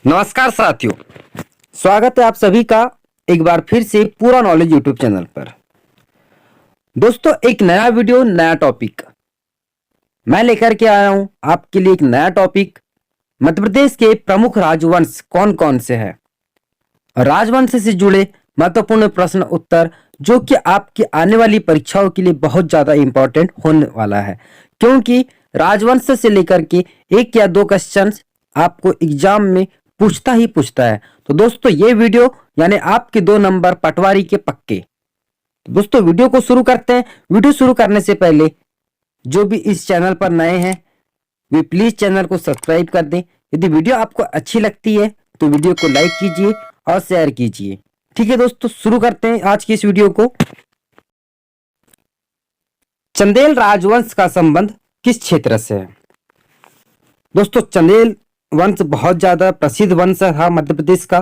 नमस्कार साथियों, स्वागत है आप सभी का एक बार फिर से पूरा नॉलेज यूट्यूब चैनल पर। दोस्तों, एक नया वीडियो, नया टॉपिक मैं लेकर के आया हूं आपके लिए। एक नया टॉपिक, मध्य प्रदेश के प्रमुख राजवंश कौन कौन से हैं, राजवंश से जुड़े महत्वपूर्ण प्रश्न उत्तर, जो कि आपकी आने वाली परीक्षाओं के लिए बहुत ज्यादा इंपॉर्टेंट होने वाला है, क्योंकि राजवंश से लेकर के एक या दो क्वेश्चन आपको एग्जाम में पूछता ही पूछता है। तो दोस्तों, ये वीडियो यानी आपके 2 नंबर पटवारी के पक्के। तो दोस्तों, वीडियो को शुरू करते हैं। वीडियो शुरू करने से पहले जो भी इस चैनल पर नए हैं वे प्लीज चैनल को सब्सक्राइब कर दें। यदि वीडियो आपको अच्छी लगती है तो वीडियो को लाइक कीजिए और शेयर कीजिए। ठीक है दोस्तों, शुरू करते हैं आज की इस वीडियो को। चंदेल राजवंश का संबंध किस क्षेत्र से है? दोस्तों, चंदेल वंश बहुत ज्यादा प्रसिद्ध वंश था मध्य प्रदेश का।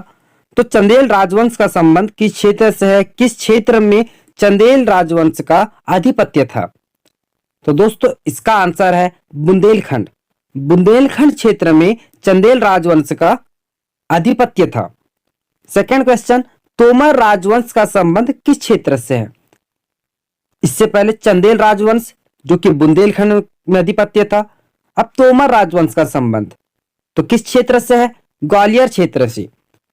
तो चंदेल राजवंश का संबंध किस क्षेत्र से है? किस क्षेत्र में चंदेल राजवंश का आधिपत्य था? तो दोस्तों, इसका आंसर है बुंदेलखंड। बुंदेलखंड क्षेत्र में चंदेल राजवंश का आधिपत्य था। सेकंड क्वेश्चन, तोमर राजवंश का संबंध किस क्षेत्र से है? इससे पहले चंदेल राजवंश जो कि बुंदेलखंड में आधिपत्य था, अब तोमर राजवंश का संबंध तो किस क्षेत्र से है? ग्वालियर क्षेत्र से।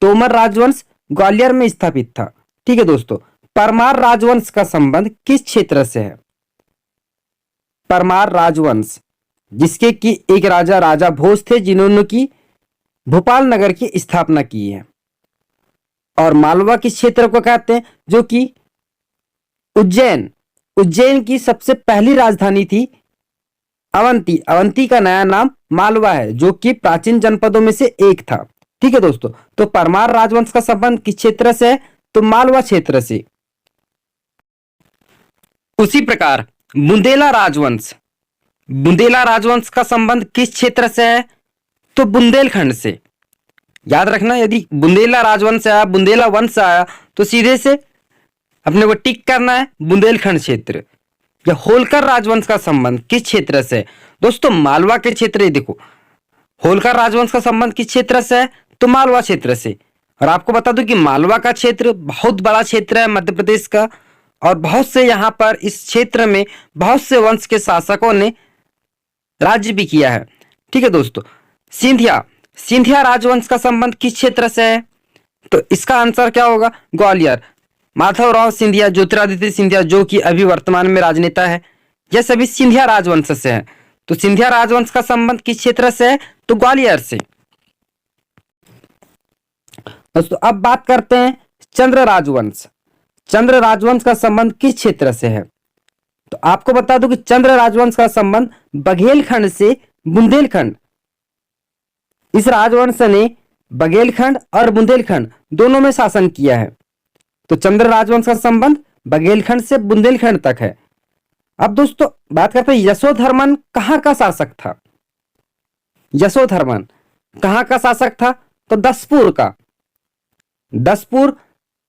तोमर राजवंश ग्वालियर में स्थापित था। ठीक है दोस्तों, परमार राजवंश का संबंध किस क्षेत्र से है? परमार राजवंश जिसके कि एक राजा भोज थे, जिन्होंने की भोपाल नगर की स्थापना की है। और मालवा किस क्षेत्र को कहते हैं? जो कि उज्जैन की सबसे पहली राजधानी थी अवंती। अवंती का नया नाम मालवा है, जो कि प्राचीन जनपदों में से एक था। ठीक है दोस्तों, तो परमार राजवंश का संबंध किस क्षेत्र से है? तो मालवा क्षेत्र से। उसी प्रकार बुंदेला राजवंश का संबंध किस क्षेत्र से है? तो बुंदेलखंड से। याद रखना, यदि बुंदेला राजवंश आया, बुंदेला वंश आया, तो सीधे से अपने को टिक करना है बुंदेलखंड क्षेत्र। या होलकर राजवंश का संबंध किस क्षेत्र से? दोस्तों, मालवा के क्षेत्र। देखो, होलकर राजवंश का संबंध किस क्षेत्र से है? तो मालवा क्षेत्र से। और आपको बता दूं कि मालवा का क्षेत्र बहुत बड़ा क्षेत्र है मध्य प्रदेश का, और बहुत से यहाँ पर इस क्षेत्र में बहुत से वंश के शासकों ने राज्य भी किया है। ठीक है दोस्तों, सिंधिया राजवंश का संबंध किस क्षेत्र से है? तो इसका आंसर क्या होगा? ग्वालियर। माधवराव सिंधिया, ज्योतिरादित्य सिंधिया, जो कि अभी वर्तमान में राजनेता है, यह सभी सिंधिया राजवंश से हैं। तो सिंधिया राजवंश का संबंध किस क्षेत्र से है? तो ग्वालियर से। दोस्तों, अब बात करते हैं चंद्र राजवंश। चंद्र राजवंश का संबंध किस क्षेत्र से है? तो आपको बता दूं कि चंद्र राजवंश का संबंध बघेलखंड से बुंदेलखंड। इस राजवंश ने बघेलखंड और बुंदेलखंड दोनों में शासन किया है। तो चंद्र राजवंश का संबंध बघेलखंड से बुंदेलखंड तक है। अब दोस्तों, बात करते हैं यशोधर्मन कहां का शासक था? यशोधर्मन कहां का शासक था? तो दसपुर का। दसपुर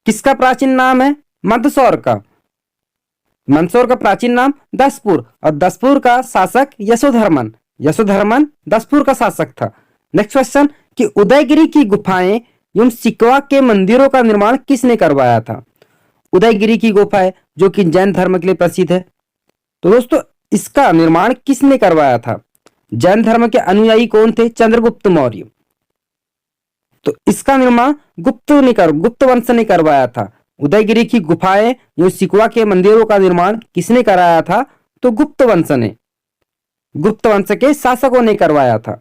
किसका प्राचीन नाम है? मंदसौर का। मंदसौर का प्राचीन नाम दसपुर, और दसपुर का शासक यशोधर्मन दसपुर का शासक था। नेक्स्ट क्वेश्चन, कि उदयगिरी की गुफाएं एवं सिकवा के मंदिरों का निर्माण किसने करवाया था? उदयगिरी की गुफाएं जो कि जैन धर्म के लिए प्रसिद्ध है, तो दोस्तों इसका निर्माण किसने करवाया था? जैन धर्म के अनुयायी कौन थे? चंद्रगुप्त मौर्य। तो इसका निर्माण गुप्त वंश ने करवाया था। उदयगिरी की गुफाएं जो सिकवा के मंदिरों का निर्माण किसने कराया था? तो गुप्त वंश के शासकों ने करवाया था।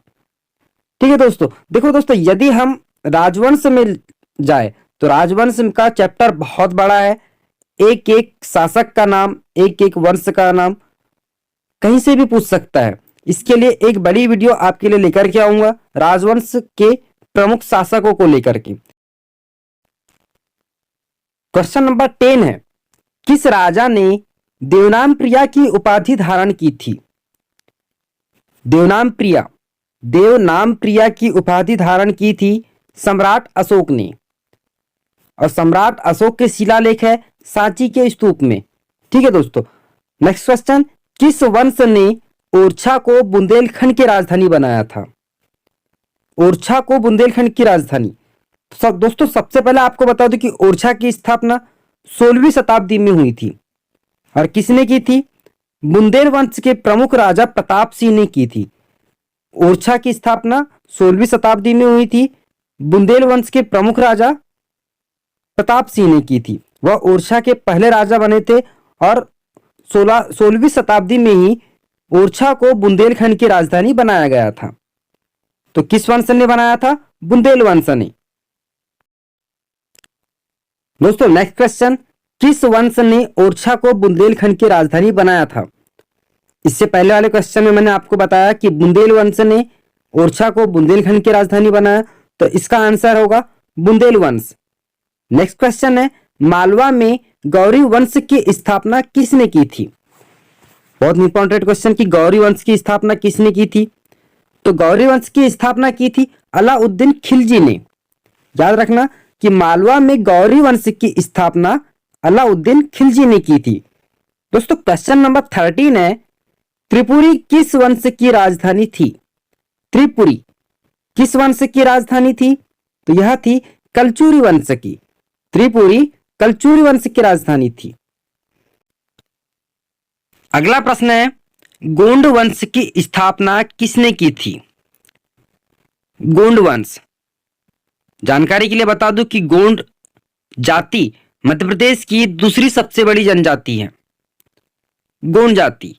ठीक है दोस्तों, देखो दोस्तों, यदि हम राजवंश में जाए तो राजवंश का चैप्टर बहुत बड़ा है। एक एक शासक का नाम, एक एक वंश का नाम कहीं से भी पूछ सकता है। इसके लिए एक बड़ी वीडियो आपके लिए लेकर के आऊंगा, राजवंश के प्रमुख शासकों को लेकर के। क्वेश्चन नंबर 10 है, किस राजा ने देवनाम प्रिया की उपाधि धारण की थी? देवनाम प्रिया की उपाधि धारण की थी सम्राट अशोक ने। और सम्राट अशोक के शिलालेख है सांची के स्तूप में। ठीक है दोस्तों, नेक्स्ट क्वेश्चन, किस वंश ने ओरछा को बुंदेलखंड की राजधानी बनाया था? ओरछा को बुंदेलखंड की राजधानी। तो दोस्तों सबसे पहले आपको बता दूं कि ओरछा की स्थापना 16वीं शताब्दी में हुई थी। और किसने की थी? बुंदेल वंश के प्रमुख राजा प्रताप सिंह ने की थी। ओरछा की स्थापना 16वीं शताब्दी में हुई थी। बुंदेल वंश के प्रमुख राजा प्रताप सिंह ने की थी। वह ओरछा के पहले राजा बने थे और 16वीं शताब्दी में ही ओरछा को बुंदेलखंड की राजधानी बनाया गया था। तो किस वंश ने बनाया था? बुंदेल वंश ने। दोस्तों नेक्स्ट क्वेश्चन, किस वंश ने ओरछा को बुंदेलखंड की राजधानी बनाया था? इससे पहले वाले क्वेश्चन में मैंने आपको बताया कि बुंदेल वंश ने ओरछा को बुंदेलखंड की राजधानी बनाया, तो इसका आंसर होगा बुंदेल वंश। नेक्स्ट क्वेश्चन है, मालवा में गौरी वंश की स्थापना किसने की थी? बहुत इंपॉर्टेंट क्वेश्चन कि गौरी वंश की स्थापना किसने की थी? तो गौरी वंश की स्थापना की थी अलाउद्दीन खिलजी ने। याद रखना कि मालवा में गौरी वंश की स्थापना अलाउद्दीन खिलजी ने की थी। दोस्तों क्वेश्चन नंबर 13 है, त्रिपुरी किस वंश की राजधानी थी? त्रिपुरी किस वंश की राजधानी थी? तो यह थी कलचुरी वंश की। त्रिपुरी कलचुरी वंश की राजधानी थी। अगला प्रश्न है, गोंड वंश की स्थापना किसने की थी? गोंड वंश, जानकारी के लिए बता दूं कि गोंड जाति मध्य प्रदेश की दूसरी सबसे बड़ी जनजाति है, गोंड जाति।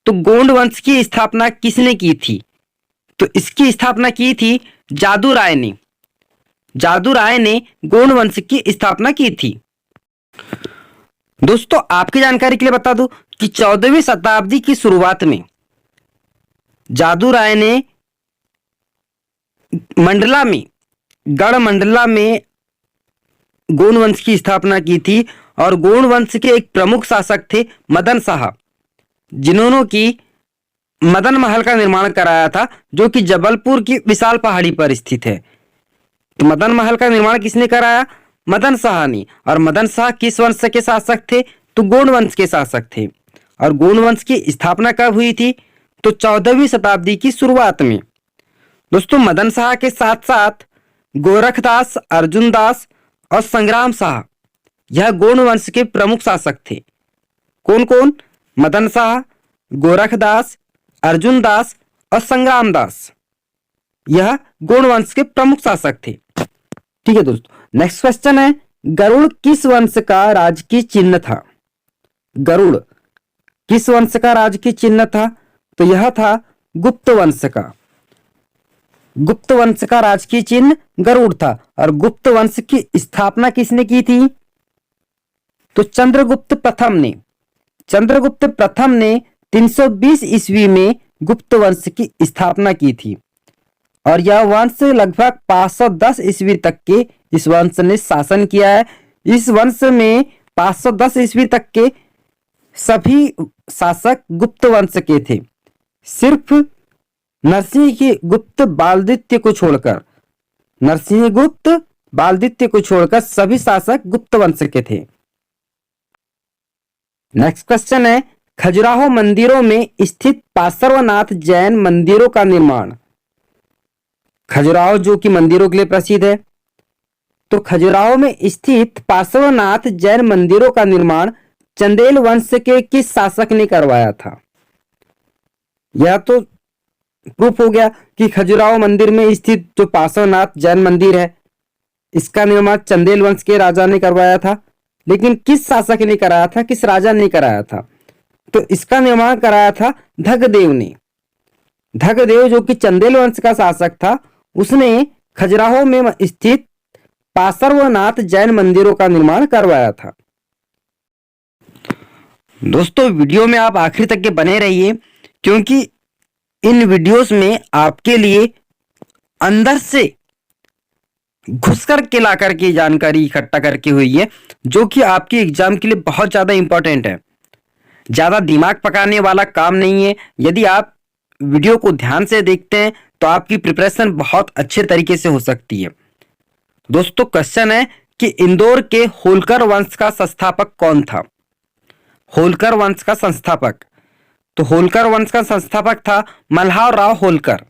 तो गोंड वंश की स्थापना किसने की थी? तो इसकी स्थापना की थी जादू राय ने। जादू राय ने गोंड वंश की स्थापना की थी। दोस्तों आपकी जानकारी के लिए बता दूं कि 14वीं शताब्दी की शुरुआत में जादू राय ने मंडला में, गढ़ मंडला में गोंड वंश की स्थापना की थी। और गोंड वंश के एक प्रमुख शासक थे मदन शाह, जिन्होंने की मदन महल का निर्माण कराया था, जो कि जबलपुर की विशाल पहाड़ी पर स्थित है। तो मदन महल का निर्माण किसने कराया? मदन शाह ने। और मदन शाह किस वंश के शासक थे? तो गोंड वंश के शासक थे। और गोंड वंश की स्थापना कब हुई थी? तो 14वीं शताब्दी की शुरुआत में। दोस्तों मदन शाह के साथ साथ गोरखदास, अर्जुन दास और संग्राम शाह, यह गोंड वंश के प्रमुख शासक थे। कौन कौन? मदन शाह, गोरखदास, अर्जुन दास और संग्राम दास, यह गोंड वंश के प्रमुख शासक थे। ठीक है दोस्तों, नेक्स्ट क्वेश्चन है, गरुड़ किस वंश का राजकीय चिन्ह था? गरुड़ किस वंश का राजकीय चिन्ह था? तो यह था गुप्त वंश का। गुप्त वंश का राजकीय चिन्ह गरुड़ था। और गुप्त वंश की स्थापना किसने की थी? तो चंद्रगुप्त प्रथम ने। चंद्रगुप्त प्रथम ने 320 ईस्वी में गुप्त वंश की स्थापना की थी। और यह वंश लगभग 510 ईस्वी तक के इस वंश ने शासन किया है। इस वंश में 510 ईस्वी तक के सभी शासक गुप्त वंश के थे। सिर्फ नरसिंह गुप्त बालदित्य को छोड़कर, नरसिंह गुप्त बालदित्य को छोड़कर सभी शासक गुप्त वंश के थे। नेक्स्ट क्वेश्चन है, खजुराहो मंदिरों में स्थित पार्श्वनाथ जैन मंदिरों का निर्माण। खजुराहो जो कि मंदिरों के लिए प्रसिद्ध है, तो खजुराहो में स्थित पार्श्वनाथ जैन मंदिरों का निर्माण चंदेल वंश के किस शासक ने करवाया था? यह तो प्रूफ हो गया कि खजुराहो मंदिर में स्थित जो पार्श्वनाथ जैन मंदिर है, इसका निर्माण चंदेल वंश के राजा ने करवाया था। लेकिन किस शासक ने कराया था, किस राजा ने कराया था? तो इसका निर्माण कराया था धगदेव ने। धगदेव जो कि चंदेल वंश का शासक था, उसने खजुराहो में स्थित पार्श्वनाथ जैन मंदिरों का निर्माण करवाया था। दोस्तों वीडियो में आप आखिर तक के बने रहिए, क्योंकि इन वीडियोस में आपके लिए अंदर से घुस कर के ला करके जानकारी इकट्ठा करके हुई है, जो कि आपके एग्जाम के लिए बहुत ज्यादा इंपॉर्टेंट है। ज्यादा दिमाग पकाने वाला काम नहीं है। यदि आप वीडियो को ध्यान से देखते हैं तो आपकी प्रिपरेशन बहुत अच्छे तरीके से हो सकती है। दोस्तों क्वेश्चन है कि इंदौर के होलकर वंश का संस्थापक कौन था? होलकर वंश का संस्थापक, तो होलकर वंश का संस्थापक था मल्हार राव होलकर।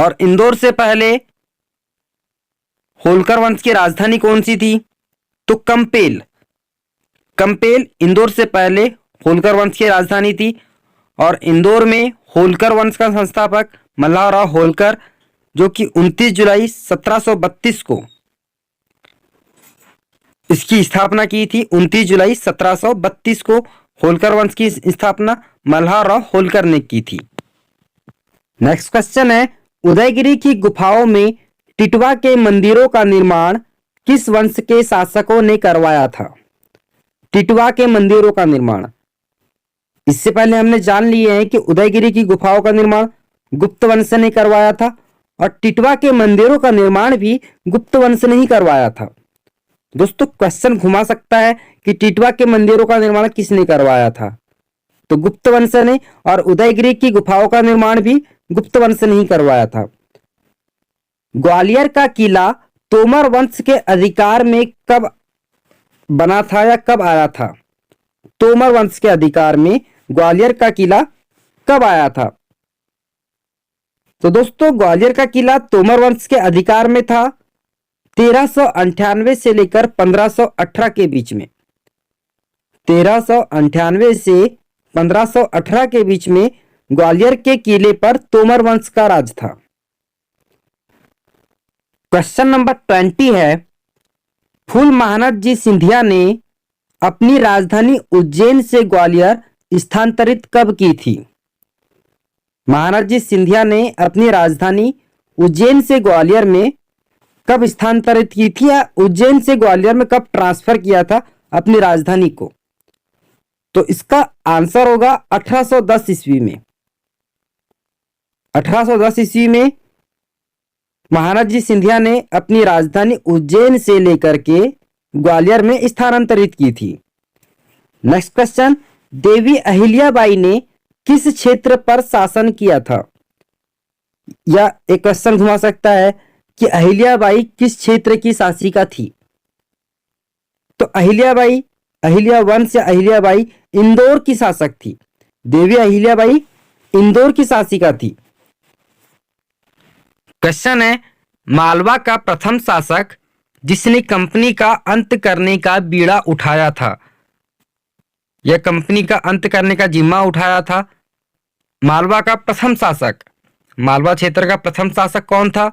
और इंदौर से पहले होलकर वंश की राजधानी कौन सी थी? तो कंपेल। कंपेल इंदौर से पहले होलकर वंश की राजधानी थी और इंदौर में होलकर वंश का संस्थापक मल्हारराव होलकर, जो कि 29 जुलाई 1732 को इसकी स्थापना की थी। 29 जुलाई 1732 को होलकर वंश की स्थापना मल्हारराव होलकर ने की थी। नेक्स्ट क्वेश्चन है, उदयगिरी की गुफाओं में टिटवा के मंदिरों का निर्माण किस वंश के शासकों ने करवाया था? टिटवा के मंदिरों का निर्माण, इससे पहले हमने जान लिए हैं कि उदयगिरी की गुफाओं का निर्माण गुप्त वंश ने करवाया था और टिटवा के मंदिरों का निर्माण भी गुप्त वंश ने ही करवाया था। दोस्तों क्वेश्चन घुमा सकता है कि टिटवा के मंदिरों का निर्माण किसने करवाया था? तो गुप्त वंश ने, और उदयगिरी की गुफाओं का निर्माण भी गुप्त वंश ने ही करवाया था। ग्वालियर का किला तोमर वंश के अधिकार में कब बना था या कब आया था? तोमर वंश के अधिकार में ग्वालियर का किला कब आया था? तो दोस्तों ग्वालियर का किला तोमर वंश के अधिकार में था 1398 से लेकर 1518 के बीच में। 1398 से 1518 के बीच में ग्वालियर के किले पर तोमर वंश का राज था। क्वेश्चन नंबर 20 है, फूल महानद जी सिंधिया ने अपनी राजधानी उज्जैन से ग्वालियर स्थानांतरित कब की थी? महानद जी सिंधिया ने अपनी राजधानी उज्जैन से ग्वालियर में कब स्थानांतरित की थी, या उज्जैन से ग्वालियर में कब ट्रांसफर किया था अपनी राजधानी को? तो इसका आंसर होगा 1810 ईस्वी में। 1810 ईस्वी में महानद जी सिंधिया ने अपनी राजधानी उज्जैन से लेकर के ग्वालियर में स्थानांतरित की थी। नेक्स्ट क्वेश्चन, देवी अहिल्याबाई ने किस क्षेत्र पर शासन किया था? या एक क्वेश्चन घुमा सकता है कि अहिल्याबाई किस क्षेत्र की शासिका थी? तो अहिल्याबाई, अहिल्या वंश या अहिल्याबाई इंदौर की शासक थी। देवी अहिल्याबाई इंदौर की शासिका थी। क्वेश्चन है, मालवा का प्रथम शासक जिसने कंपनी का अंत करने का बीड़ा उठाया था, यह कंपनी का अंत करने का जिम्मा उठाया था, मालवा का प्रथम शासक, मालवा क्षेत्र का प्रथम शासक कौन था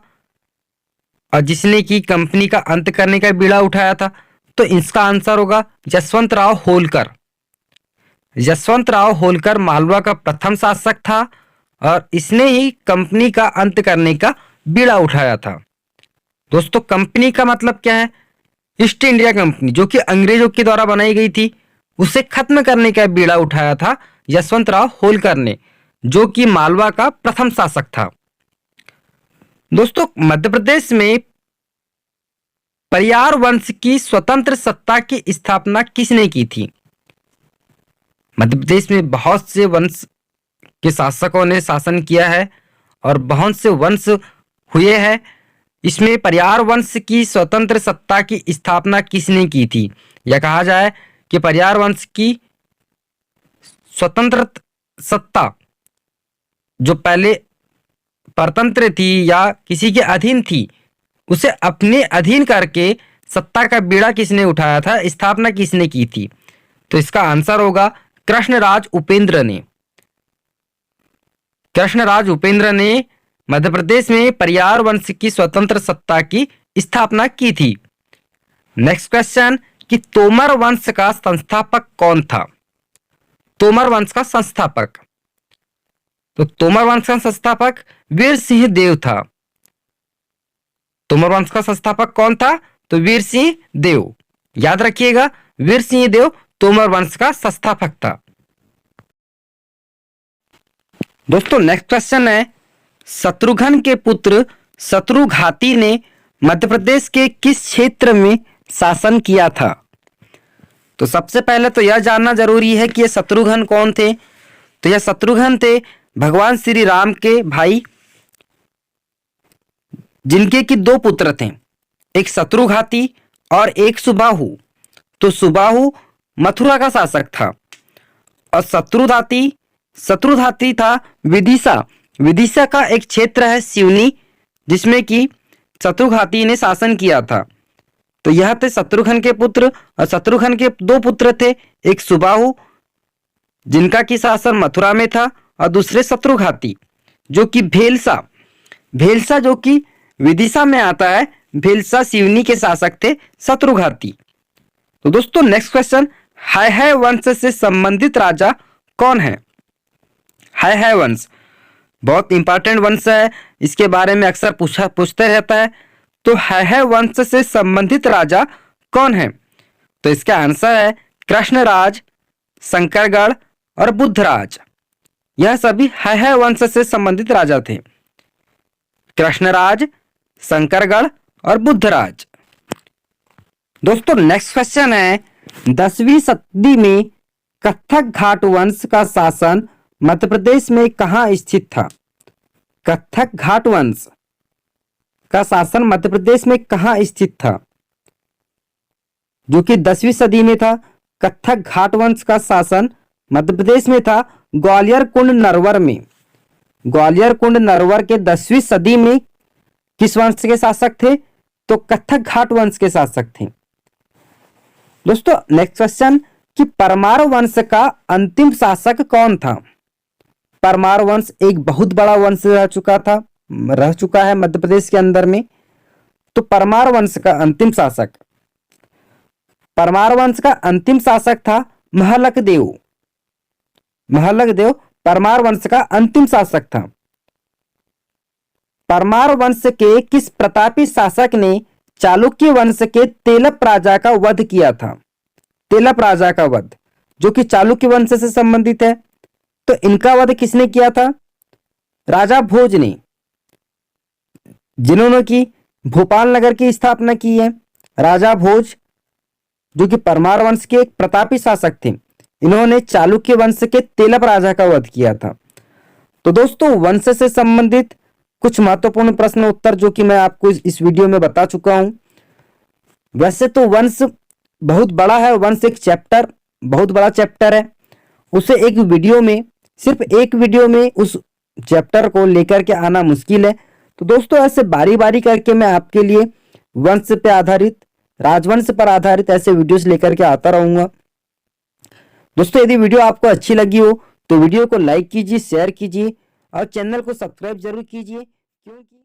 और जिसने की कंपनी का अंत करने का बीड़ा उठाया था? तो इसका आंसर होगा जसवंत राव होलकर। जसवंत राव होलकर मालवा का प्रथम शासक था और इसने ही कंपनी का अंत करने का बीड़ा उठाया था। दोस्तों कंपनी का मतलब क्या है? ईस्ट इंडिया कंपनी, जो कि अंग्रेजों के द्वारा बनाई गई थी, उसे खत्म करने का बीड़ा उठाया था यशवंत राव होलकर ने, जो कि मालवा का प्रथम शासक था। दोस्तों मध्य प्रदेश में परियार वंश की स्वतंत्र सत्ता की स्थापना किसने की थी? मध्य प्रदेश में बहुत से वंश के शासकों ने शासन किया है और बहुत से वंश हुए हैं। इसमें परियार वंश की स्वतंत्र सत्ता की स्थापना किसने की थी? यह कहा जाए कि परियार वंश की स्वतंत्र सत्ता जो पहले परतंत्र थी या किसी के अधीन थी, उसे अपने अधीन करके सत्ता का बीड़ा किसने उठाया था, स्थापना किसने की थी? तो इसका आंसर होगा कृष्णराज उपेंद्र ने। कृष्णराज उपेंद्र ने मध्य प्रदेश में परियार वंश की स्वतंत्र सत्ता की स्थापना की थी। नेक्स्ट क्वेश्चन कि तोमर वंश का संस्थापक कौन था? तोमर वंश का संस्थापक, तो तोमर वंश का संस्थापक वीर सिंह देव था। तोमर वंश का संस्थापक कौन था? तो वीर सिंह देव। याद रखिएगा, वीर सिंह देव तोमर वंश का संस्थापक था। दोस्तों नेक्स्ट क्वेश्चन है, शत्रुघ्न के पुत्र शत्रुघाती ने मध्य प्रदेश के किस क्षेत्र में शासन किया था? तो सबसे पहले तो यह जानना जरूरी है कि ये शत्रुघ्न कौन थे। तो यह शत्रुघ्न थे भगवान श्री राम के भाई, जिनके की दो पुत्र थे, एक शत्रुघाती और एक सुबाहु। तो सुबाहु मथुरा का शासक था और शत्रुघाती था विदिशा विदिशा का एक क्षेत्र है सिवनी, जिसमें कि शत्रुघाती ने शासन किया था। तो यह थे शत्रुघ्न के पुत्र, और शत्रुघ्न के दो पुत्र थे, एक सुबाहु जिनका की शासन मथुरा में था, और दूसरे शत्रुघाती जो कि भेलसा भेलसा जो कि विदिशा में आता है। भेलसा सिवनी के शासक थे शत्रुघाती। तो दोस्तों नेक्स्ट क्वेश्चन, है वंश से संबंधित राजा कौन है? है वंश बहुत इंपॉर्टेंट वंश है, इसके बारे में अक्सर पूछते रहता है। तो है वंश से संबंधित राजा कौन है? तो इसका आंसर है कृष्णराज, शंकरगढ़ और बुद्धराज। यह सभी है वंश से संबंधित राजा थे, कृष्णराज, शंकरगढ़ और बुद्धराज। दोस्तों नेक्स्ट क्वेश्चन है, 10वीं सदी में कत्थक घाट वंश का शासन मध्य प्रदेश में कहां स्थित था? कत्थक घाट वंश का शासन मध्य प्रदेश में कहां स्थित था, जो कि 10वीं सदी में था? कत्थक घाट वंश का शासन मध्य प्रदेश में था ग्वालियर कुंड नरवर में। ग्वालियर कुंड नरवर के 10वीं सदी में किस वंश के शासक थे? तो कत्थक घाट वंश के शासक थे। दोस्तों नेक्स्ट क्वेश्चन कि परमार वंश का अंतिम शासक कौन था? परमार वंश एक बहुत बड़ा वंश रह चुका है मध्य प्रदेश के अंदर में। तो परमार वंश का अंतिम शासक था महलक देव। महलक देव परमार वंश का अंतिम शासक था। परमार वंश के किस प्रतापी शासक ने चालुक्य वंश के तेलप राजा का वध किया था? तेलप राजा का वध जो कि चालुक्य वंश से संबंधित है। तो इनका वध किसने किया था? राजा भोज ने, जिन्होंने की भोपाल नगर की स्थापना की है। राजा भोज जो कि परमार वंश के एक प्रतापी शासक थे, इन्होंने चालुक्य वंश के तेलप राजा का वध किया था। तो दोस्तों वंश से संबंधित कुछ महत्वपूर्ण प्रश्न उत्तर जो कि मैं आपको इस वीडियो में बता चुका हूं। वैसे तो वंश बहुत बड़ा है, वंश एक बहुत बड़ा चैप्टर है, उसे सिर्फ एक वीडियो में उस चैप्टर को लेकर के आना मुश्किल है। तो दोस्तों ऐसे बारी बारी करके मैं आपके लिए वंश पे आधारित, राजवंश पर आधारित ऐसे वीडियोस लेकर के आता रहूंगा। दोस्तों यदि वीडियो आपको अच्छी लगी हो तो वीडियो को लाइक कीजिए, शेयर कीजिए और चैनल को सब्सक्राइब जरूर कीजिए, क्योंकि